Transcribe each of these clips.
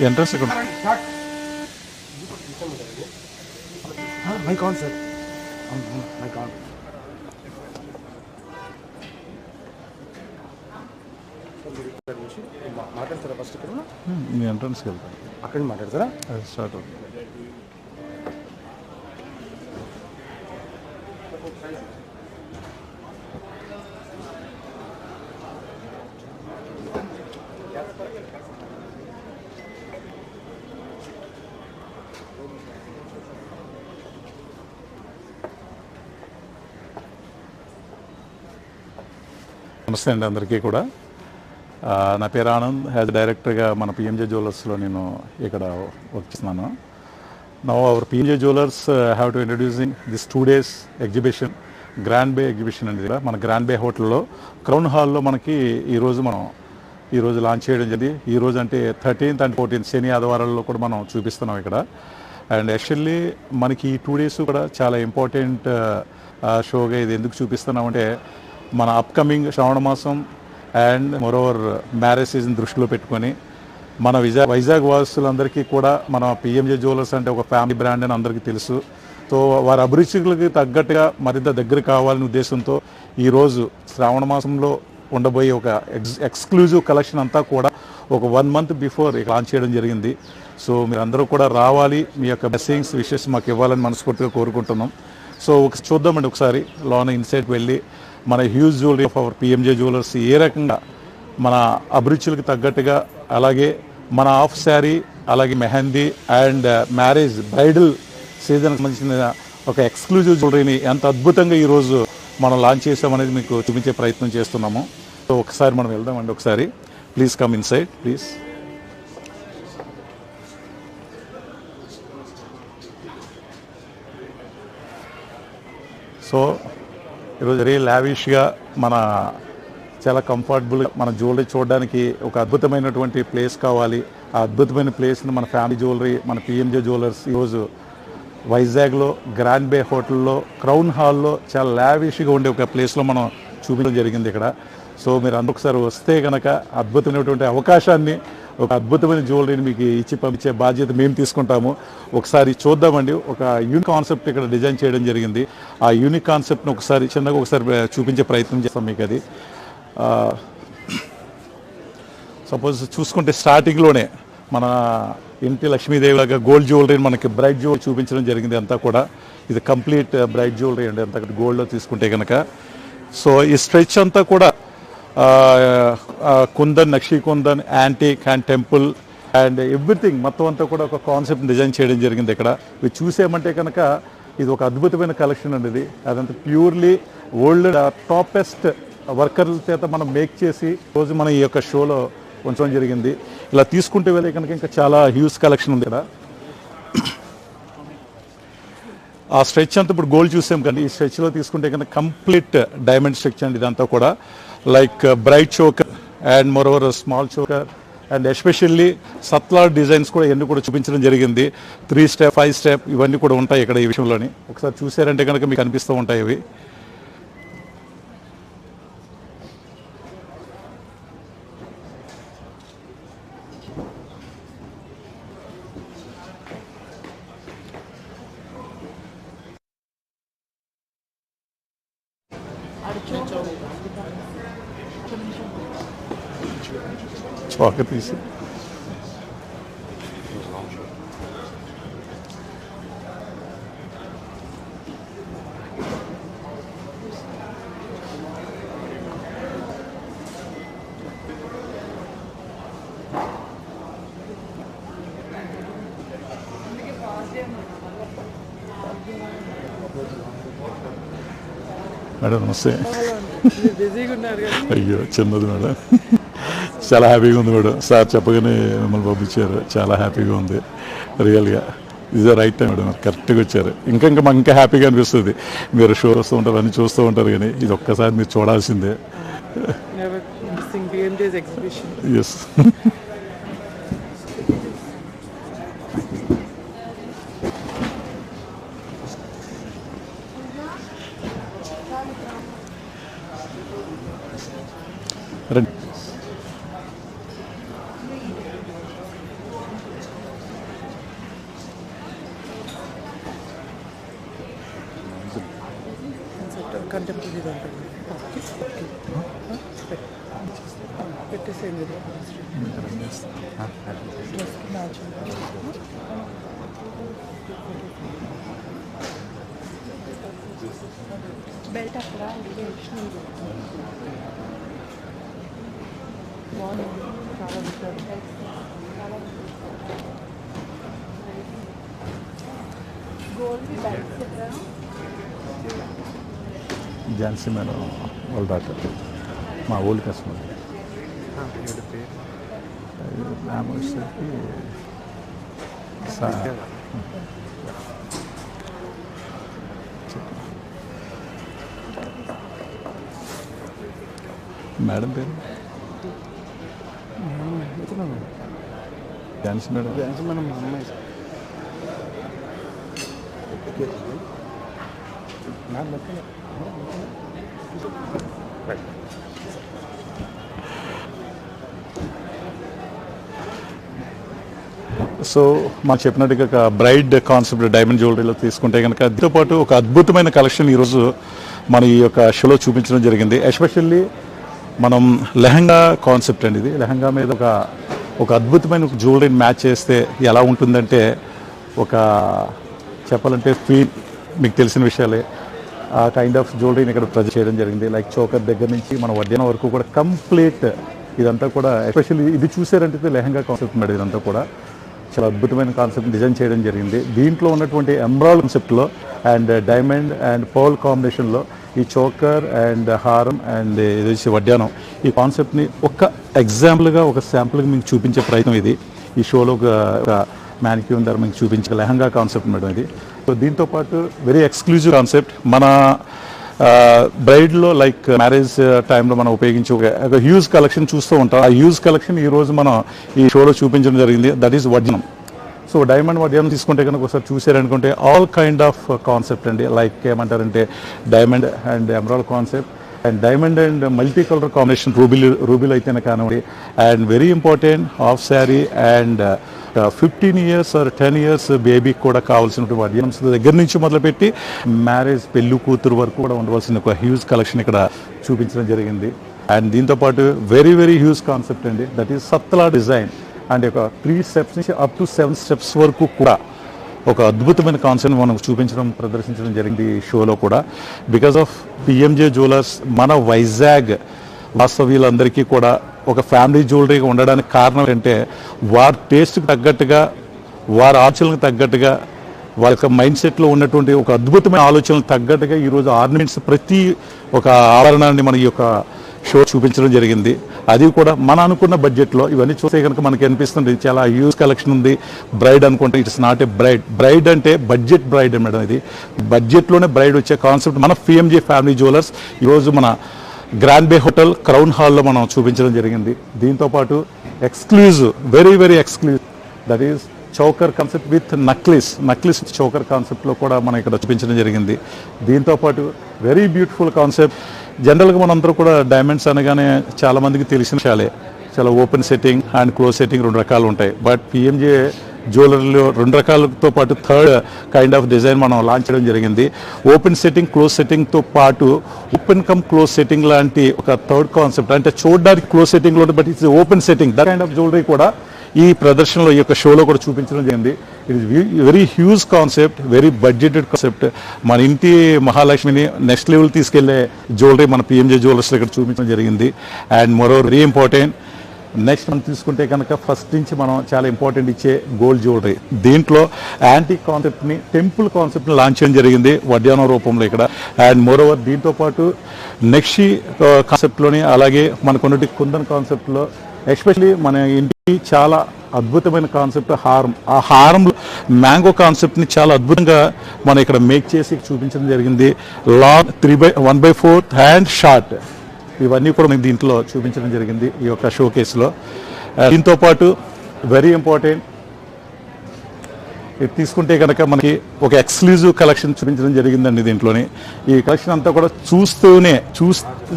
Entrance ఇక్కడ mic on sir. Mic on. మాట్లాడతారా first ఇక్కడ? ఎంట్రన్స్కి వెళ్తాను. అక్కడి నుంచి మాట్లాడతారా? అది స్టార్ట్ అవుతుంది. నమస్తే అండి అందరికీ కూడా. నా పేరు ఆనంద్. యాజ్ డైరెక్టర్గా మన పిఎంజే జ్యువెలర్స్లో నేను ఇక్కడ వర్క్ చేస్తున్నాను. Now our PMJ Jewellers have to introducing this 2 days exhibition, Grand Bay exhibition అనేది మన గ్రాండ్ బే హోటల్లో క్రౌన్ హాల్లో మనకి ఈరోజు లాంచ్ చేయడం జరిగింది. ఈరోజు అంటే 13th and 14th శని ఆదివారాల్లో కూడా మనం చూపిస్తున్నాం ఇక్కడ. అండ్ యాక్చువల్లీ మనకి ఈ 2 days కూడా చాలా ఇంపార్టెంట్ షోగా ఇది ఎందుకు చూపిస్తున్నామంటే మన అప్కమింగ్ శ్రావణ మాసం అండ్ మోరోవర్ మ్యారేజ్ సీజన్ దృష్టిలో పెట్టుకొని మన వైజాగ్ వాసులందరికీ కూడా మన పిఎంజే జ్యువెలర్స్ అంటే ఒక ఫ్యామిలీ బ్రాండ్ అని అందరికీ తెలుసు. సో వారి అభిరుచులకి తగ్గట్టుగా మరింత దగ్గర కావాలనే ఉద్దేశంతో ఈరోజు శ్రావణ మాసంలో ఉండబోయే ఒక ఎక్స్క్లూజివ్ కలెక్షన్ అంతా కూడా ఒక 1 month బిఫోర్ లాంచ్ చేయడం జరిగింది. సో మీరు అందరూ కూడా రావాలి, మీ యొక్క బ్లెస్సింగ్స్ విషెస్ మాకు ఇవ్వాలని మనస్ఫూర్తిగా కోరుకుంటున్నాం. సో చూద్దామండి ఒకసారి లోన ఇన్సైట్కి వెళ్ళి మన huge jewellery of our PMJ jewellers ఏ రకంగా మన అభిరుచులకు తగ్గట్టుగా, అలాగే మన హాఫ్ శారీ, అలాగే మెహందీ అండ్ మ్యారేజ్ బ్రైడల్ సీజన్కి సంబంధించిన ఒక ఎక్స్క్లూజివ్ జ్యువెలరీని ఎంత అద్భుతంగా ఈరోజు మనం లాంచ్ చేసామనేది మీకు చూపించే ప్రయత్నం చేస్తున్నాము. సో ఒకసారి మనం వెళ్దామండి. ఒకసారి please come inside please. So ఈరోజు వెరీ లావిష్గా చాలా కంఫర్టబుల్గా మన జ్యువెలరీ చూడడానికి ఒక అద్భుతమైనటువంటి ప్లేస్ కావాలి. ఆ అద్భుతమైన ప్లేస్ని మన ఫ్యామిలీ జ్యువెలరీ, మన పిఎంజే జ్యువెలర్స్ ఈరోజు వైజాగ్లో గ్రాండ్ బే హోటల్లో క్రౌన్ హాల్లో చాలా లావిష్గా ఉండే ఒక ప్లేస్లో మనం చూపించడం జరిగింది ఇక్కడ. సో మీరు అందరూ ఒకసారి వస్తే కనుక అద్భుతమైనటువంటి అవకాశాన్ని, ఒక అద్భుతమైన జ్యువెలరీని మీకు ఇచ్చి పంపించే బాధ్యత మేము తీసుకుంటాము. ఒకసారి చూద్దామండి. ఒక యూనిక్ కాన్సెప్ట్ ఇక్కడ డిజైన్ చేయడం జరిగింది. ఆ యూనిక్ కాన్సెప్ట్ని చిన్నగా ఒకసారి చూపించే ప్రయత్నం చేస్తాం మీకు. అది సపోజ్ చూసుకుంటే స్టార్టింగ్లోనే మన ఇంటి లక్ష్మీదేవి లాగా గోల్డ్ జ్యువెలరీని మనకి బ్రైట్ జ్యువెలరీ చూపించడం జరిగింది. అంతా కూడా ఇది కంప్లీట్ బ్రైట్ జ్యువెలరీ అండి అంతా గోల్డ్లో తీసుకుంటే కనుక. సో ఈ స్ట్రెచ్ అంతా కూడా kundan, nakshi kundan, antique and temple and everything మొత్తం అంతా కూడా ఒక కాన్సెప్ట్ డిజైన్ చేయడం జరిగింది ఇక్కడ. ఇవి చూసేమంటే కనుక ఇది ఒక అద్భుతమైన కలెక్షన్ అండి. ఇది అదంతా ప్యూర్లీ ఓల్డ్ టాపెస్ట్ వర్కర్ల చేత మనం మేక్ చేసి రోజు మనం ఈ యొక్క షోలో ఉంచడం జరిగింది. ఇలా తీసుకుంటే వెళ్ళే కనుక ఇంకా చాలా హ్యూజ్ కలెక్షన్ ఉంది ఇక్కడ. ఆ స్ట్రెచ్ అంతా ఇప్పుడు గోల్డ్ చూసాం కానీ ఈ స్ట్రెచ్లో తీసుకుంటే కనుక కంప్లీట్ డైమండ్ స్ట్రెచ్ అండి. ఇదంతా కూడా like bright choker and moreover small choker and especially సత్లార్ డిజైన్స్ కూడా ఇవన్నీ కూడా చూపించడం జరిగింది. 3 step 5 step ఇవన్నీ కూడా ఉంటాయి ఇక్కడ ఈ విషయంలోని. ఒకసారి చూసారంటే కనుక మీకు అనిపిస్తూ ఉంటాయి ఇవి. చాక తీసి మేడం నమస్తే. అయ్యో చిన్నది మేడం. చాలా హ్యాపీగా ఉంది మేడం. సార్ చెప్పగానే మిమ్మల్ని పంపించారు. చాలా హ్యాపీగా ఉంది రియల్గా. ఇది రైట్ టైం మేడం, కరెక్ట్గా వచ్చారు. ఇంకా మాకు ఇంకా హ్యాపీగా అనిపిస్తుంది. మీరు షో వస్తూ ఉంటారు, అన్నీ చూస్తూ ఉంటారు, కానీ ఇది ఒక్కసారి మీరు చూడాల్సిందే. ఎస్. రండి. బెల్ట్ అక్కడ బాగుంది, చాలా గోల్డ్ బ్యాగ్స్ ఎక్కడ ఝాన్సీ మేడం వాళ్ళ డాక్టర్ మా ఓల్డ్ కస్టమర్ ఆమె వచ్చేసరికి మేడం పేరు ఝాన్సీ మేడం. మనం మా అమ్మాయి నాకు నచ్చలేదు. సో మనం చెప్పినట్టుగా బ్రైడ్ కాన్సెప్ట్ డైమండ్ జ్యువెలరీలో తీసుకుంటే కనుక దీంతో పాటు ఒక అద్భుతమైన కలెక్షన్ ఈరోజు మన ఈ యొక్క షోలో చూపించడం జరిగింది. ఎస్పెషల్లీ మనం లెహంగా కాన్సెప్ట్ అండి. ఇది లెహంగా మీద ఒక అద్భుతమైన జ్యువెలరీని మ్యాచ్ చేస్తే ఎలా ఉంటుందంటే ఒక చెప్పాలంటే ఫీల్ మీకు తెలిసిన విషయాలే. ఆ కైండ్ ఆఫ్ జ్యువెలరీని ఇక్కడ ప్రజెంట్ చేయడం జరిగింది. లైక్ చోకర్ దగ్గర నుంచి మన వడ్డీన వరకు కూడా కంప్లీట్ ఇదంతా కూడా ఎస్పెషల్లీ ఇది చూసారంటే లెహంగా కాన్సెప్ట్ మేడం. ఇదంతా కూడా చాలా అద్భుతమైన కాన్సెప్ట్ డిజైన్ చేయడం జరిగింది. దీంట్లో ఉన్నటువంటి ఎంబ్రాయిడ్ కాన్సెప్ట్లో అండ్ డైమండ్ అండ్ పర్ల్ కాంబినేషన్లో ఈ చోకర్ అండ్ హారం అండ్ ఇది వచ్చి వడ్డానం ఈ కాన్సెప్ట్ని ఒక ఎగ్జాంపుల్గా ఒక శాంపుల్గా మీకు చూపించే ప్రయత్నం ఇది ఈ షోలో ఒక మ్యానిక్యూర్ ద్వారా మీకు చూపించే లెహంగా కాన్సెప్ట్ మేడం ఇది. సో దీంతోపాటు వెరీ ఎక్స్క్లూజివ్ కాన్సెప్ట్ మన బ్రైడ్లో లైక్ మ్యారేజ్ టైంలో మనం ఉపయోగించే ఒక హ్యూజ్ కలెక్షన్ చూస్తూ ఉంటాం. ఆ హ్యూజ్ కలెక్షన్ ఈరోజు మనం ఈ షోలో చూపించడం జరిగింది. దట్ ఈస్ వడ్డానం. సో డైమండ్ వడ్డానం తీసుకుంటే కనుక ఒకసారి చూసారనుకుంటే ఆల్ కైండ్ ఆఫ్ కాన్సెప్ట్ అండి. లైక్ ఏమంటారంటే diamond and emerald concept and diamond and multi colour combination రూబీలు అయితేనే కానివ్వండి. And very important half sari and 15 years or 10 years బేబీకి కూడా కావాల్సినటువంటి వడ్డానమ్స్ దగ్గర నుంచి మొదలుపెట్టి మ్యారేజ్ పెళ్లి కూతురు వరకు కూడా ఉండవలసిన ఒక హ్యూజ్ కలెక్షన్ ఇక్కడ చూపించడం జరిగింది. అండ్ దీంతోపాటు వెరీ వెరీ హ్యూజ్ కాన్సెప్ట్ అండి. దట్ ఈస్ సత్లా డిజైన్ అండ్ ఒక 3 steps నుంచి అప్ టు 7 steps వరకు కూడా ఒక అద్భుతమైన కాన్సెప్ట్ మనం ప్రదర్శించడం జరిగింది ఈ షోలో కూడా. బికాస్ ఆఫ్ పిఎంజే జ్యువెలర్స్ మన వైజాగ్ వాస్తవ్యులందరికీ కూడా ఒక ఫ్యామిలీ జ్యువెలరీగా ఉండడానికి కారణం ఏంటంటే వారి టేస్ట్కి తగ్గట్టుగా వారి ఆలోచనలకు తగ్గట్టుగా వాళ్ళ యొక్క మైండ్ సెట్లో ఉన్నటువంటి ఒక అద్భుతమైన ఆలోచనలకు తగ్గట్టుగా ఈరోజు ఆర్నమెంట్స్ ప్రతి ఒక ఆభరణాన్ని మన ఈ యొక్క షో చూపించడం జరిగింది. అది కూడా మన అనుకున్న బడ్జెట్లో ఇవన్నీ చూస్తే కనుక మనకి అనిపిస్తుంది చాలా హ్యూజ్ కలెక్షన్ ఉంది. బ్రైడ్ అనుకుంటే ఇట్స్ నాట్ ఏ బ్రైడ్ అంటే బడ్జెట్ బ్రైడ్ మేడం. ఇది బడ్జెట్లోనే బ్రైడ్ వచ్చే కాన్సెప్ట్ మన పిఎంజే ఫ్యామిలీ జ్యువెలర్స్ ఈరోజు మన గ్రాండ్ బే హోటల్ క్రౌన్ హాల్లో మనం చూపించడం జరిగింది. దీంతోపాటు exclusive very very exclusive that is choker concept with necklace choker కాన్సెప్ట్లో కూడా మనం ఇక్కడ చూపించడం జరిగింది. దీంతోపాటు వెరీ బ్యూటిఫుల్ కాన్సెప్ట్. జనరల్గా మనందరూ కూడా డైమండ్స్ అనగానే చాలామందికి తెలిసిన విషయాలే. చాలా open setting and close setting 2 రకాలు ఉంటాయి. బట్ పిఎంజే జ్యువెలరీలో 2 రకాలతో పాటు థర్డ్ కైండ్ ఆఫ్ డిజైన్ మనం లాంచ్ చేయడం జరిగింది. ఓపెన్ సెట్టింగ్ క్లోజ్ సెట్టింగ్తో పాటు ఓపెన్ కమ్ క్లోజ్ సెట్టింగ్ లాంటి ఒక థర్డ్ కాన్సెప్ట్. అంటే చూడడానికి క్లోజ్ సెట్టింగ్లో but it's open setting that kind of jewellery కూడా ఈ ప్రదర్శనలో ఈ యొక్క షోలో కూడా చూపించడం జరిగింది. It is very huge concept, very budgeted concept. మన ఇంటి మహాలక్ష్మిని నెక్స్ట్ లెవెల్ తీసుకెళ్లే జ్యువెలరీ మన పిఎంజే జ్యువెలర్స్లో ఇక్కడ చూపించడం జరిగింది. అండ్ మరో వెరీ ఇంపార్టెంట్ నెక్స్ట్ మనం తీసుకుంటే కనుక ఫస్ట్ నుంచి మనం చాలా ఇంపార్టెంట్ ఇచ్చే గోల్డ్ జ్యువెలరీ. దీంట్లో యాంటిక్ కాన్సెప్ట్ని టెంపుల్ కాన్సెప్ట్ని లాంచ్ చేయడం జరిగింది వడ్డానం రూపంలో ఇక్కడ. అండ్ మోరోవర్ దీంతోపాటు నెక్షి కాన్సెప్ట్లోని అలాగే మనకున్నటి కుందన్ కాన్సెప్ట్లో ఎస్పెషలీ మన ఇంటికి చాలా అద్భుతమైన కాన్సెప్ట్ హారం. ఆ హారంలో మ్యాంగో కాన్సెప్ట్ని చాలా అద్భుతంగా మనం ఇక్కడ మేక్ చేసి చూపించడం జరిగింది. లాంగ్ 1/4 హ్యాండ్ షార్ట్ ఇవన్నీ కూడా మీకు దీంట్లో చూపించడం జరిగింది ఈ యొక్క షో కేసులో. దీంతోపాటు వెరీ ఇంపార్టెంట్ ఇది తీసుకుంటే కనుక మనకి ఒక ఎక్స్క్లూజివ్ కలెక్షన్ చూపించడం జరిగిందండి. దీంట్లోని ఈ కలెక్షన్ అంతా కూడా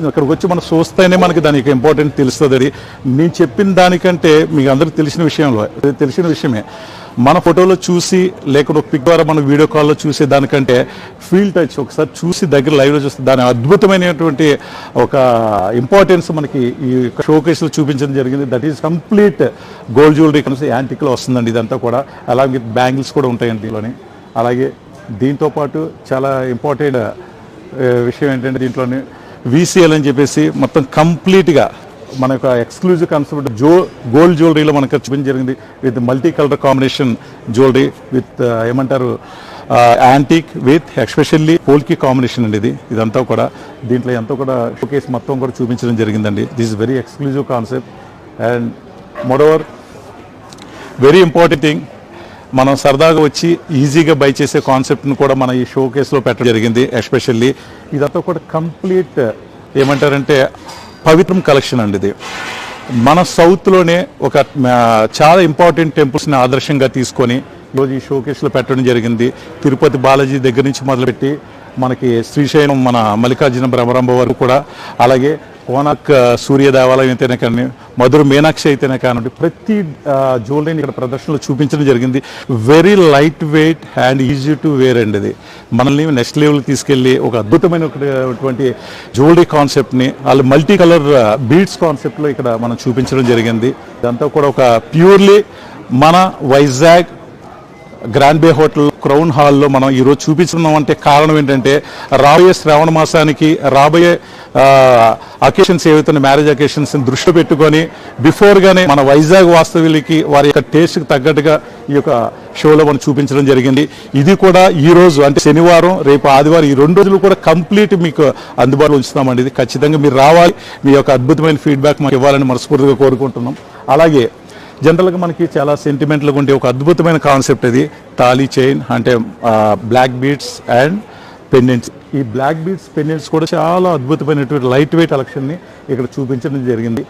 అక్కడికి వచ్చి మనం చూస్తేనే మనకి దానికి ఇంపార్టెంట్ తెలుస్తుంది. అది నేను చెప్పిన దానికంటే మీకు అందరికి తెలిసిన విషయమే మన ఫోటోలో చూసి లేకపోతే ఒక పిక్ ద్వారా మన వీడియో కాల్లో చూసే దానికంటే ఫీల్ టచ్ ఒకసారి చూసి దగ్గర లైవ్లో చూస్తే దాని అద్భుతమైనటువంటి ఒక ఇంపార్టెన్స్ మనకి ఈ షోకేస్లో చూపించడం జరిగింది. That is complete gold jewellery కలిసి యాంటిక్లో వస్తుందండి ఇదంతా కూడా. అలాగే బ్యాంగిల్స్ కూడా ఉంటాయండి దీనిలోని. అలాగే దీంతో పాటు చాలా ఇంపార్టెంట్ విషయం ఏంటంటే దీంట్లోని VCL అని చెప్పేసి మొత్తం కంప్లీట్గా మన యొక్క ఎక్స్క్లూజివ్ కాన్సెప్ట్ గోల్డ్ జ్యువెలరీలో మనకు చూపించడం జరిగింది. With multi colour combination jewellery with ఏమంటారు యాంటిక్ విత్ ఎస్పెషల్లీ పోల్కి కాంబినేషన్ అండి ఇదంతా కూడా. దీంట్లో ఎంతో కూడా షోకేస్ మొత్తం కూడా చూపించడం జరిగిందండి. This is very exclusive concept. And moreover very important thing, మనం సరదాగా వచ్చి ఈజీగా బై చేసే కాన్సెప్ట్ను కూడా మన ఈ షో కేసులో పెట్టడం జరిగింది. ఎస్పెషల్లీ ఇదంతా కూడా కంప్లీట్ ఏమంటారంటే పవిత్రం కలెక్షన్ అండి. ఇది మన సౌత్లోనే ఒక చాలా ఇంపార్టెంట్ టెంపుల్స్ని ఆదర్శంగా తీసుకొని ఈరోజు ఈ షో కేసులో పెట్టడం జరిగింది. తిరుపతి బాలాజీ దగ్గర నుంచి మొదలుపెట్టి మనకి శ్రీశైలం మన మల్లికార్జున బ్రహ్మరంభ వరకు కూడా, అలాగే కోనార్క్ సూర్య దేవాలయం అయితేనే కానీ, మధుర మీనాక్షి అయితేనే కానివ్వండి, ప్రతి జ్యువెలరీని ఇక్కడ ప్రదర్శనలో చూపించడం జరిగింది. Very light weight and easy to wear అండి. ఇది మనల్ని నెక్స్ట్ లెవెల్కి తీసుకెళ్ళి ఒక అద్భుతమైనటువంటి జ్యువెలరీ కాన్సెప్ట్ని వాళ్ళు మల్టీ కలర్ బీడ్స్ కాన్సెప్ట్లో ఇక్కడ మనం చూపించడం జరిగింది. ఇదంతా కూడా ఒక ప్యూర్లీ మన వైజాగ్ గ్రాండ్ బే హోటల్ క్రౌన్ హాల్లో మనం ఈరోజు చూపించున్నాం అంటే కారణం ఏంటంటే రాబోయే శ్రావణ మాసానికి రాబోయే అకేషన్స్ ఏవైతే మ్యారేజ్ అకేషన్స్ దృష్టిలో పెట్టుకొని బిఫోర్గానే మన వైజాగ్ వాస్తవ్యులకి వారి యొక్క టేస్ట్కి తగ్గట్టుగా ఈ యొక్క షోలో మనం చూపించడం జరిగింది. ఇది కూడా ఈ రోజు అంటే శనివారం రేపు ఆదివారం ఈ 2 రోజులు కూడా కంప్లీట్ మీకు అందుబాటులో ఉంచుతామండి. ఇది ఖచ్చితంగా మీరు రావాలి, మీ యొక్క అద్భుతమైన ఫీడ్బ్యాక్ మాకు ఇవ్వాలని మనస్ఫూర్తిగా కోరుకుంటున్నాం. అలాగే జనరల్గా మనకి చాలా సెంటిమెంట్లుగా ఉండే ఒక అద్భుతమైన కాన్సెప్ట్ ఇది తాళీ చైన్ అంటే బ్లాక్ బీడ్స్ అండ్ పెండెంట్స్. ఈ బ్లాక్ బీడ్స్ పెండెంట్స్ కూడా చాలా అద్భుతమైనటువంటి లైట్ వెయిట్ కలెక్షన్ని ఇక్కడ చూపించడం జరిగింది.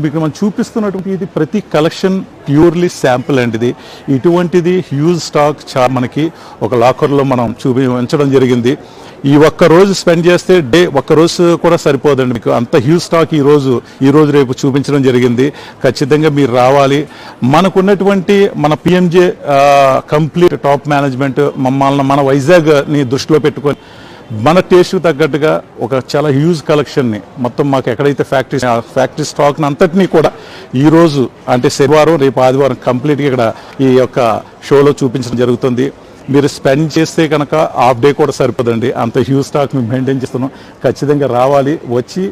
మీకు మనం చూపిస్తున్నటువంటి ఇది ప్రతి కలెక్షన్ ప్యూర్లీ శాంపుల్ అండి. ఇది ఇటువంటిది హ్యూజ్ స్టాక్ చాలా మనకి ఒక లాకర్లో మనం ఉంచడం జరిగింది. ఈ ఒక్క రోజు స్పెండ్ చేస్తే ఒక్క రోజు కూడా సరిపోదండి మీకు, అంత హ్యూజ్ స్టాక్ ఈ రోజు రేపు చూపించడం జరిగింది. ఖచ్చితంగా మీరు రావాలి. మనకున్నటువంటి మన PMJ కంప్లీట్ టాప్ మేనేజ్మెంట్ మమ్మల్ని మన వైజాగ్ని దృష్టిలో పెట్టుకొని మన టేస్ట్కి తగ్గట్టుగా ఒక చాలా హ్యూజ్ కలెక్షన్ని మొత్తం మాకు ఎక్కడైతే ఫ్యాక్టరీ స్టాక్ని అంతటినీ కూడా ఈరోజు అంటే శనివారం రేపు ఆదివారం కంప్లీట్గా ఇక్కడ ఈ యొక్క షోలో చూపించడం జరుగుతుంది. మీరు స్పెండ్ చేస్తే కనుక హాఫ్ డే కూడా సరిపోదండి, అంత హ్యూజ్ స్టాక్ మేము మెయింటైన్ చేస్తున్నాం. ఖచ్చితంగా రావాలి, వచ్చి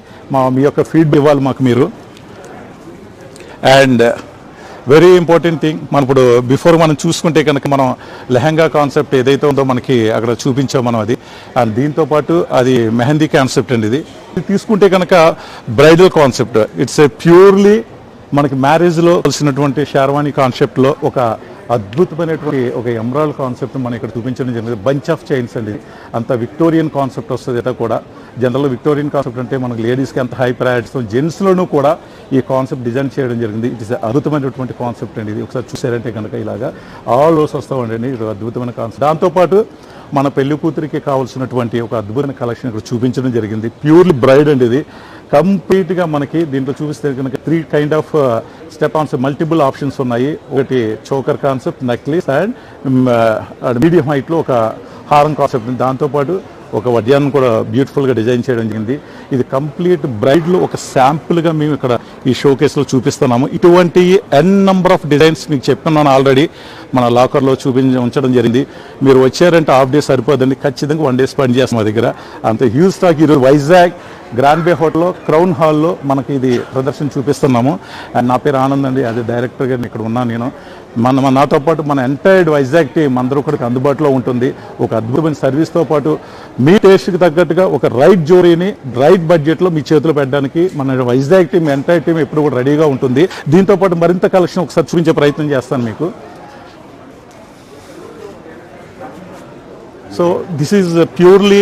మీ యొక్క ఫీడ్బ్యాక్ ఇవ్వాలి మాకు మీరు. అండ్ వెరీ ఇంపార్టెంట్ థింగ్, మనం ఇప్పుడు బిఫోర్ మనం చూసుకుంటే కనుక మనం లెహంగా కాన్సెప్ట్ ఏదైతే ఉందో మనకి అక్కడ చూపించాం మనం అది. అండ్ దీంతోపాటు అది మెహందీ కాన్సెప్ట్ అండి. ఇది తీసుకుంటే కనుక bridal concept. It's a purely మనకి మ్యారేజ్లో కలిసినటువంటి షార్వాణి కాన్సెప్ట్లో ఒక అద్భుతమైనటువంటి ఒక ఎమరాల్డ్ కాన్సెప్ట్ మనం ఇక్కడ చూపించడం జరిగింది. బంచ్ ఆఫ్ చైన్స్ అండి, అంత విక్టోరియన్ కాన్సెప్ట్ వస్తుంది. ఇట కూడా జనరల్గా విక్టోరియన్ కాన్సెప్ట్ అంటే మనకి లేడీస్కి అంత హై ప్రయారిటీస్, జెంట్స్లోనూ కూడా ఈ కాన్సెప్ట్ డిజైన్ చేయడం జరిగింది. ఇట్ ఇస్ అద్భుతమైనటువంటి కాన్సెప్ట్ అండి. ఇది ఒకసారి చూసారంటే కనుక ఇలాగా ఆల్ ఓవర్స్ వస్తామండి. ఇది అద్భుతమైన కాన్సెప్ట్. దాంతోపాటు మన పెళ్లి కూతురికి కావాల్సినటువంటి ఒక అద్భుతమైన కలెక్షన్ ఇక్కడ చూపించడం జరిగింది. ప్యూర్లీ బ్రైడ్ అండి. ఇది కంప్లీట్గా మనకి దీంట్లో చూపిస్తే కనుక 3 kind of step answer multiple options ఉన్నాయి. ఒకటి choker concept, necklace and medium హైట్లో ఒక హారం కాన్సెప్ట్. దాంతోపాటు ఒక వడ్యాన్ని కూడా బ్యూటిఫుల్గా డిజైన్ చేయడం జరిగింది. ఇది కంప్లీట్ బ్రైడ్లో ఒక శాంపుల్గా మేము ఇక్కడ ఈ షో కేసులో చూపిస్తున్నాము. ఇటువంటి నెంబర్ ఆఫ్ డిజైన్స్ మీకు చెప్తున్నాను ఆల్రెడీ మన లాకర్లో ఉంచడం జరిగింది. మీరు వచ్చారంటే హాఫ్ డే సరిపోదండి, ఖచ్చితంగా 1 డే స్పెండ్ చేస్తాం మా దగ్గర. అంత హ్యూజ్ స్టాక్ ఈరోజు వైజాగ్ గ్రాండ్ బే హోటల్లో క్రౌన్ హాల్లో మనకి ఇది ప్రదర్శన చూపిస్తున్నాము. అండ్ నా పేరు ఆనంద్ అండి, అదే డైరెక్టర్గా ఇక్కడ ఉన్నాను నేను. నాతో పాటు మన ఎంటైర్ వైజాగ్ టీం అందరూ కూడా అందుబాటులో ఉంటుంది. ఒక అద్భుతమైన సర్వీస్తో పాటు మీ టేస్ట్కి తగ్గట్టుగా ఒక రైట్ జ్యువెలరీని రైట్ బడ్జెట్లో మీ చేతిలో పెట్టడానికి మన వైజాగ్ టీం ఎంటైర్ టీం ఎప్పుడు కూడా రెడీగా ఉంటుంది. దీంతోపాటు మరింత కలెక్షన్ ఒకసారి చూపించే ప్రయత్నం చేస్తాను మీకు. సో దిస్ ఈజ్ ప్యూర్లీ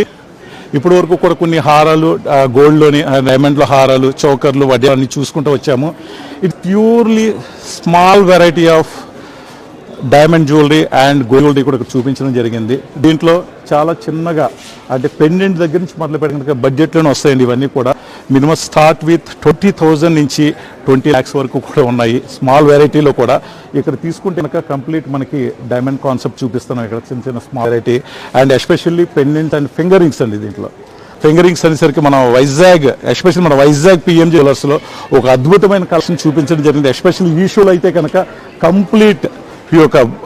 ఇప్పటి వరకు కూడా కొన్ని హారాలు గోల్డ్లోని డైమండ్లో హారాలు, చౌకర్లు, వడ్డీ చూసుకుంటూ వచ్చాము. It purely small variety of diamond jewellery and gold jewellery కూడా ఇక్కడ చూపించడం జరిగింది. దీంట్లో చాలా చిన్నగా అంటే పెండెంట్ దగ్గర నుంచి మొదలు పెట్టిన బడ్జెట్లోనే వస్తాయండి ఇవన్నీ కూడా. మినిమం స్టార్ట్ విత్ 20,000 నుంచి 20 lakhs వరకు కూడా ఉన్నాయి. స్మాల్ వెరైటీలో కూడా ఇక్కడ తీసుకుంటే కనుక కంప్లీట్ మనకి డైమండ్ కాన్సెప్ట్ చూపిస్తున్నాం. ఇక్కడ చిన్న చిన్న small variety and especially pendant and finger rings అండి. దీంట్లో ఫింగరింగ్స్ అనేసరికి మన వైజాగ్ ఎస్పెషల్లీ మన వైజాగ్ పిఎం జ్యువెలర్స్లో ఒక అద్భుతమైన కలెక్షన్ చూపించడం జరిగింది. ఎస్పెషల్లీ ఈ షోలో అయితే కనుక కంప్లీట్ ఈ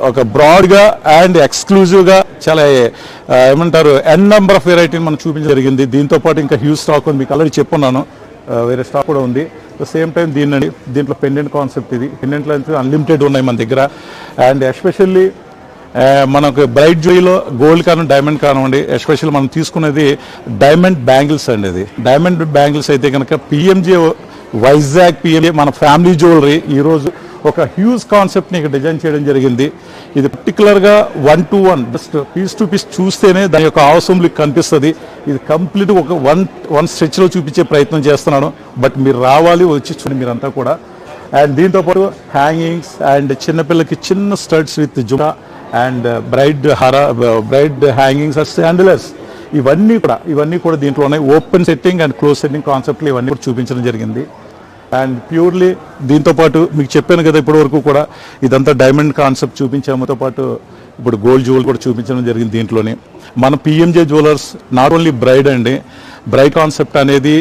ఒక బ్రాడ్గా అండ్ ఎక్స్క్లూజివ్గా చాలా ఏమంటారు ఎన్ నెంబర్ ఆఫ్ వెరైటీని మనం చూపించడం జరిగింది. దీంతో పాటు ఇంకా హ్యూజ్ స్టాక్ ఉంది, మీకు ఆల్రెడీ చెప్పున్నాను, వేరే స్టాక్ కూడా ఉంది. సేమ్ టైం దీంట్లో పెండెంట్ కాన్సెప్ట్, ఇది పెండెంట్లో అన్లిమిటెడ్ ఉన్నాయి మన దగ్గర. అండ్ ఎస్పెషల్లీ మనకు బ్రైట్ జ్యువెలరీలో గోల్డ్ కాను డైమండ్ కానివ్వండి, ఎస్పెషల్లీ మనం తీసుకునేది డైమండ్ బ్యాంగిల్స్ అండి. ఇది డైమండ్ బ్యాంగిల్స్ అయితే కనుక పిఎంజే వైజాగ్ పిఎంజే మన ఫ్యామిలీ జ్యువెలరీ ఈరోజు ఒక హ్యూజ్ కాన్సెప్ట్ని ఇక్కడ డిజైన్ చేయడం జరిగింది. ఇది పర్టికులర్గా 1-to-1 just piece to piece చూస్తేనే దాని యొక్క అవసరం లుక్ కనిపిస్తుంది. ఇది కంప్లీట్ ఒక వన్ స్ట్రెచ్లో చూపించే ప్రయత్నం చేస్తున్నాను. బట్ మీరు రావాలి, వచ్చి చూడండి మీరంతా కూడా. అండ్ దీంతో పాటు హ్యాంగింగ్స్ అండ్ చిన్నపిల్లలకి చిన్న స్టడ్స్ విత్ జుమా and bride hangings and chandeliers ఇవన్నీ కూడా దీంట్లో ఉన్నాయి. Open setting and close setting కాన్సెప్ట్లు ఇవన్నీ కూడా చూపించడం జరిగింది. అండ్ ప్యూర్లీ దీంతో పాటు మీకు చెప్పాను కదా ఇప్పటి వరకు కూడా ఇదంతా డైమండ్ కాన్సెప్ట్ చూపించాముతో పాటు ఇప్పుడు గోల్డ్ జ్యువెల్ కూడా చూపించడం జరిగింది. దీంట్లోనే మన PMJ jewellers not only braid అండి, బ్రైడ్ కాన్సెప్ట్ అనేది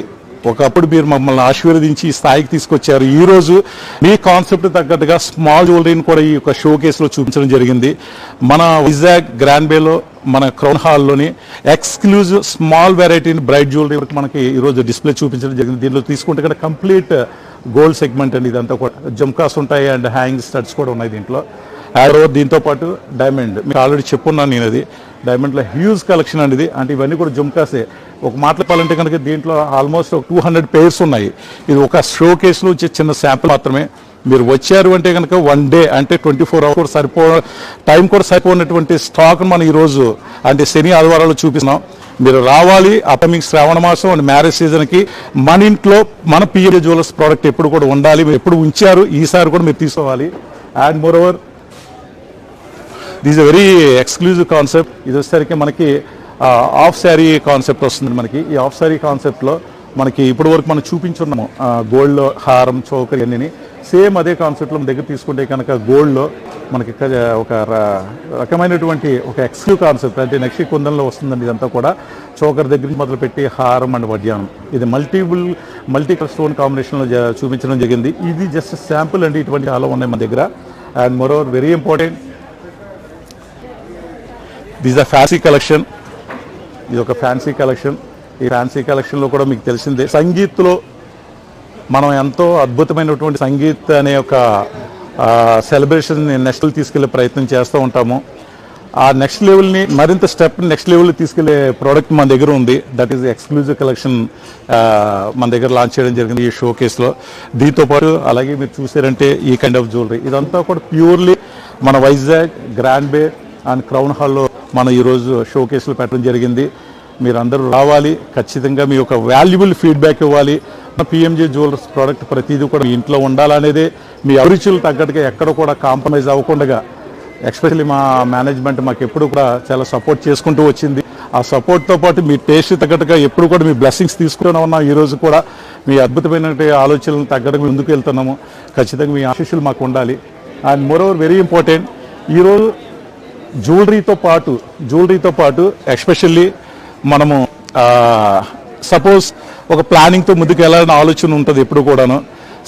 ఒకప్పుడు మీరు మమ్మల్ని ఆశీర్వదించి ఈ స్థాయికి తీసుకొచ్చారు. ఈరోజు మీ కాన్సెప్ట్ తగ్గట్టుగా స్మాల్ జ్యువెలరీని కూడా ఈ యొక్క షో కేసులో చూపించడం జరిగింది. మన వైజాగ్ గ్రాండ్ బేలో మన క్రౌన్ హాల్లోని ఎక్స్క్లూజివ్ స్మాల్ వెరైటీని బ్రైట్ జ్యువెలరీ వరకు మనకి ఈరోజు డిస్ప్లే చూపించడం జరిగింది. దీంట్లో తీసుకుంటే కనుక కంప్లీట్ గోల్డ్ సెగ్మెంట్ అండి. ఇదంతా కూడా జమ్కాస్ ఉంటాయి అండ్ హ్యాంగ్ స్టడ్స్ కూడా ఉన్నాయి దీంట్లో. దీంతో పాటు డైమండ్ మీకు ఆల్రెడీ చెప్పున్నాను నేను, అది డైమండ్లో హ్యూజ్ కలెక్షన్ అండి ఇది. అంటే ఇవన్నీ కూడా జుమ్కాసే. ఒక మాట చెప్పాలంటే కనుక దీంట్లో ఆల్మోస్ట్ 200 pairs ఉన్నాయి. ఇది ఒక షో కేసులో వచ్చే చిన్న శాంపుల్ మాత్రమే. మీరు వచ్చారు అంటే కనుక 1 day అంటే 24 hours టైం కూడా సరిపోయినటువంటి స్టాక్ మనం ఈరోజు అంటే శని ఆదివారాలు చూపిస్తున్నాం. మీరు రావాలి. అప్కమింగ్ శ్రావణ మాసం అండ్ మ్యారేజ్ సీజన్కి మన ఇంట్లో మన పిఎంజే జ్యువెలర్స్ ప్రోడక్ట్ ఎప్పుడు కూడా ఉండాలి. మీరు ఎప్పుడు ఉంచారు, ఈసారి కూడా మీరు తీసుకోవాలి. And more over this is very exclusive concept. ఇది వచ్చేసరికి మనకి ఆఫ్ శారీ కాన్సెప్ట్ వస్తుంది. మనకి ఈ ఆఫ్ శారీ కాన్సెప్ట్లో మనకి ఇప్పటి వరకు మనం చూపించున్నాము గోల్డ్లో హారం చౌకరి అన్నీ సేమ్ అదే కాన్సెప్ట్లో మన దగ్గర తీసుకుంటే కనుక గోల్డ్లో మనకి ఒక రకమైనటువంటి ఒక ఎక్స్క్లూజివ్ కాన్సెప్ట్ అంటే నెక్స్ట్ కుందంలో వస్తుందండి. ఇదంతా కూడా చౌకర్ దగ్గర నుంచి మొదలుపెట్టి హారం అండ్ వడ్యానం ఇది మల్టీ కలర్ స్టోన్ కాంబినేషన్లో చూపించడం జరిగింది. ఇది జస్ట్ శాంపుల్ అండి, ఇటువంటి చాలా ఉన్నాయి మన దగ్గర. And more over very important, this a fancy collection. ఇది ఒక ఫ్యాన్సీ కలెక్షన్. ఈ ఫ్యాన్సీ కలెక్షన్లో కూడా మీకు తెలిసిందే సంగీత్లో మనం ఎంతో అద్భుతమైనటువంటి సంగీత్ అనే ఒక సెలబ్రేషన్ నెక్స్ట్ లెవెల్ తీసుకెళ్లే ప్రయత్నం చేస్తూ ఉంటాము. ఆ నెక్స్ట్ లెవెల్ని మరింత నెక్స్ట్ లెవెల్ తీసుకెళ్లే ప్రోడక్ట్ మన దగ్గర ఉంది. దట్ ఈస్ ఎక్స్క్లూజివ్ కలెక్షన్ మన దగ్గర లాంచ్ చేయడం జరిగింది ఈ షో కేసులో. దీంతో పాటు అలాగే మీరు చూసారంటే ఈ కైండ్ ఆఫ్ జ్యువెలరీ ఇదంతా కూడా ప్యూర్లీ మన Vizag Grand Bay and Crown హాల్లో మనం ఈరోజు షో కేసులు పెట్టడం జరిగింది. మీరు అందరూ రావాలి, ఖచ్చితంగా మీ యొక్క వాల్యుబుల్ ఫీడ్బ్యాక్ ఇవ్వాలి. పిఎంజే జ్యువెలర్స్ ప్రోడక్ట్ ప్రతిదీ కూడా మీ ఇంట్లో ఉండాలనేదే మీ అభిరుచులు తగ్గట్టుగా ఎక్కడ కూడా కాంప్రమైజ్ అవ్వకుండా ఎస్పెషల్లీ మా మేనేజ్మెంట్ మాకు ఎప్పుడు కూడా చాలా సపోర్ట్ చేసుకుంటూ వచ్చింది. ఆ సపోర్ట్తో పాటు మీ టేస్ట్ తగ్గట్టుగా ఎప్పుడు కూడా మీ బ్లెస్సింగ్స్ తీసుకునే ఉన్నాం. ఈరోజు కూడా మీ అద్భుతమైన ఆలోచనలు తగ్గట్టుగా ముందుకు వెళ్తున్నాము. ఖచ్చితంగా మీ ఆశీస్సులు మాకు ఉండాలి. And more over very important, ఈరోజు జ్యువెలరీతో పాటు ఎస్పెషల్లీ మనము సపోజ్ ఒక ప్లానింగ్తో ముందుకు వెళ్ళాలని ఆలోచన ఉంటుంది ఎప్పుడు కూడాను.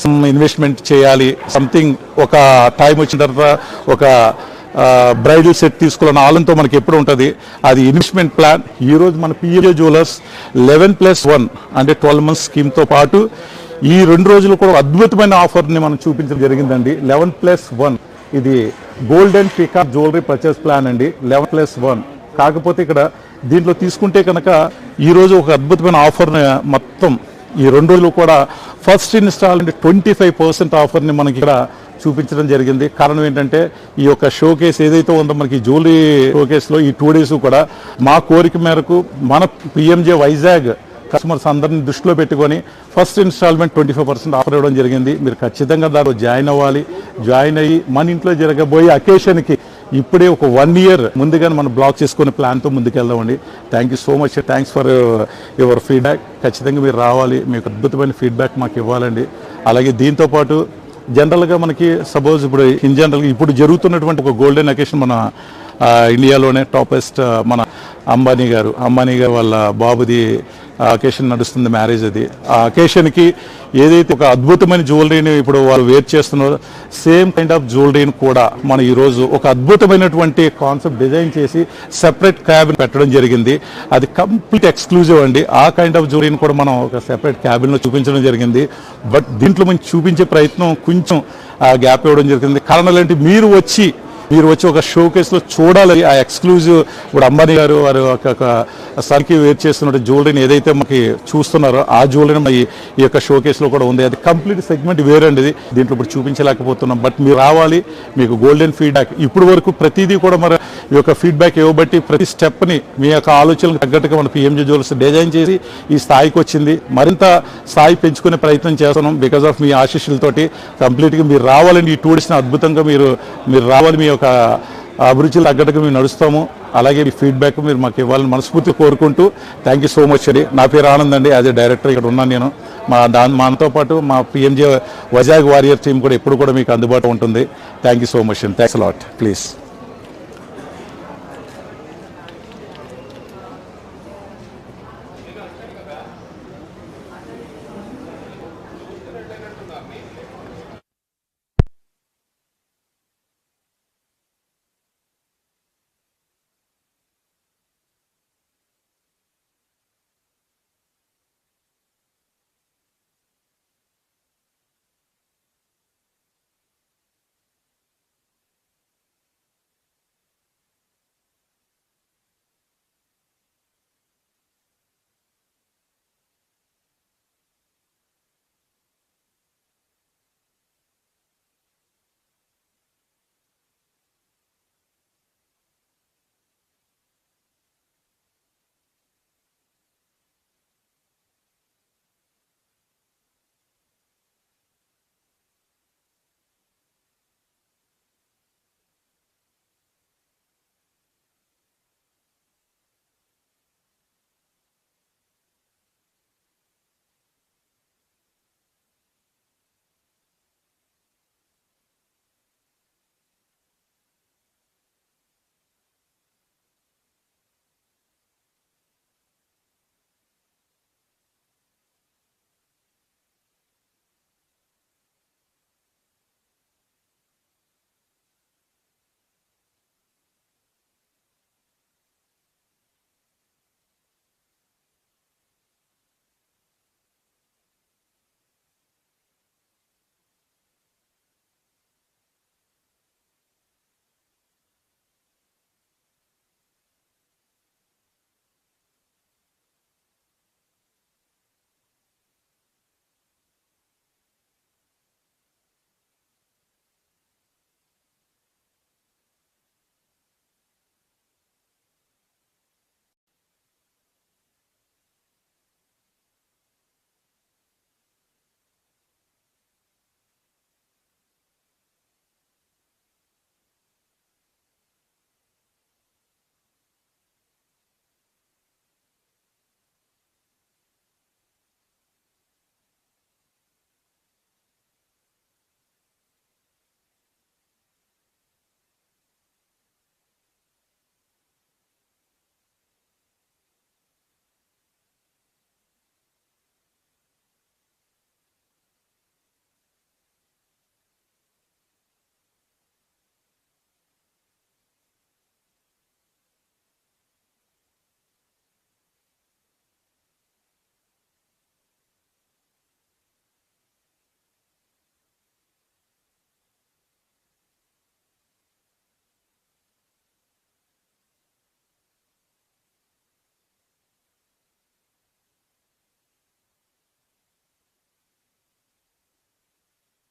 సమ్ ఇన్వెస్ట్మెంట్ చేయాలి, సంథింగ్ ఒక టైం వచ్చిన తర్వాత ఒక బ్రైడల్ సెట్ తీసుకోవాలన్న ఆలోచనతో మనకి ఎప్పుడు ఉంటుంది. అది ఇన్వెస్ట్మెంట్ ప్లాన్. ఈరోజు మన పిఎంజే జ్యువెలర్స్ 11+1 అంటే 12 months స్కీమ్తో పాటు ఈ 2 రోజులు కూడా అద్భుతమైన ఆఫర్ని మనం చూపించడం జరిగిందండి. 11+1 ఇది gold and peacock jewellery purchase plan అండి. 11+1 కాకపోతే ఇక్కడ దీంట్లో తీసుకుంటే కనుక ఈరోజు ఒక అద్భుతమైన ఆఫర్ మొత్తం ఈ 2 రోజులు కూడా ఫస్ట్ ఇన్స్టాల్మెంట్ 25% ఆఫర్ని మనకి ఇక్కడ చూపించడం జరిగింది. కారణం ఏంటంటే ఈ యొక్క షో కేస్ ఏదైతే ఉందో మనకి జ్యువెలరీ షో కేసులో ఈ 2 days కూడా మా కోరిక మేరకు మన పిఎంజే వైజాగ్ కస్టమర్స్ అందరినీ దృష్టిలో పెట్టుకొని ఫస్ట్ ఇన్స్టాల్మెంట్ 25% ఆఫర్ ఇవ్వడం జరిగింది. మీరు ఖచ్చితంగా దాంట్లో జాయిన్ అయ్యి మన ఇంట్లో జరగబోయే అకేషన్కి ఇప్పుడే ఒక 1 ఇయర్ ముందుగానే మనం బ్లాక్ చేసుకునే ప్లాన్తో ముందుకెళ్దామండి. Thank you so much, thanks for your feedback. ఖచ్చితంగా మీరు రావాలి, మీకు అద్భుతమైన ఫీడ్బ్యాక్ మాకు ఇవ్వాలండి. అలాగే దీంతోపాటు జనరల్గా మనకి సపోజ్ ఇప్పుడు ఇన్ జనరల్గా ఇప్పుడు జరుగుతున్నటువంటి ఒక గోల్డెన్ అకేషన్ మన ఇండియాలోనే టాపెస్ట్ మన అంబానీ గారు వాళ్ళ బాబుది అకేషన్ నడుస్తుంది, మ్యారేజ్ అది. ఆ అకేషన్కి ఏదైతే ఒక అద్భుతమైన జ్యువెలరీని ఇప్పుడు వాళ్ళు వేర్ చేస్తున్నారో సేమ్ కైండ్ ఆఫ్ జ్యువెలరీని కూడా మనం ఈరోజు ఒక అద్భుతమైనటువంటి కాన్సెప్ట్ డిజైన్ చేసి సెపరేట్ క్యాబిన్ పెట్టడం జరిగింది. అది కంప్లీట్ ఎక్స్క్లూజివ్ అండి. ఆ కైండ్ ఆఫ్ జ్యువెలరీని కూడా మనం ఒక సెపరేట్ క్యాబిన్లో చూపించడం జరిగింది. బట్ దీంట్లో మనం చూపించే ప్రయత్నం కొంచెం గ్యాప్ ఇవ్వడం జరిగింది. కారణాలు ఏంటి, మీరు వచ్చి ఒక షోకేస్లో చూడాలి ఆ ఎక్స్క్లూజివ్. ఇప్పుడు అంబానీ గారు వారు ఒక సన్కి వేర్ చేస్తున్న జ్యువెలరీని ఏదైతే మనకి చూస్తున్నారో ఆ జ్యువెలరీని ఈ యొక్క షోకేస్లో కూడా ఉంది. అది కంప్లీట్ సెగ్మెంట్ వేరండి. దీంట్లో ఇప్పుడు చూపించలేకపోతున్నాం. బట్ మీరు రావాలి, మీకు గోల్డెన్ ఫీడ్బ్యాక్. ఇప్పుడు వరకు ప్రతిదీ కూడా మరి ఈ యొక్క ఫీడ్బ్యాక్ ఇవ్వబట్టి ప్రతి స్టెప్ని మీ యొక్క ఆలోచనలకు తగ్గట్టుగా మన పిఎంజే జ్యువెలర్స్ డిజైన్ చేసి ఈ స్థాయికి వచ్చింది. మరింత స్థాయి పెంచుకునే ప్రయత్నం చేస్తున్నాం బికాస్ ఆఫ్ మీ ఆశీస్సులతోటి. కంప్లీట్గా మీరు రావాలని, ఈ టూరిస్ట్ని అద్భుతంగా మీరు రావాలి, మీ యొక్క అభిరుచులు తగ్గట్టుగా మేము నడుస్తాము. అలాగే మీ ఫీడ్బ్యాక్ మీరు మాకు ఇవ్వాలని మనస్ఫూర్తిగా కోరుకుంటూ థ్యాంక్ యూ సో మచ్ అండి. నా పేరు ఆనంద్ అండి. యాజ్ ఎ డైరెక్టర్ ఇక్కడ ఉన్నాను నేను. మనతో పాటు మా పిఎంజే వైజాగ్ వారియర్ టీం కూడా ఎప్పుడు కూడా మీకు అందుబాటులో ఉంటుంది. థ్యాంక్ యూ సో మచ్ అండి. Thanks lot. ప్లీజ్.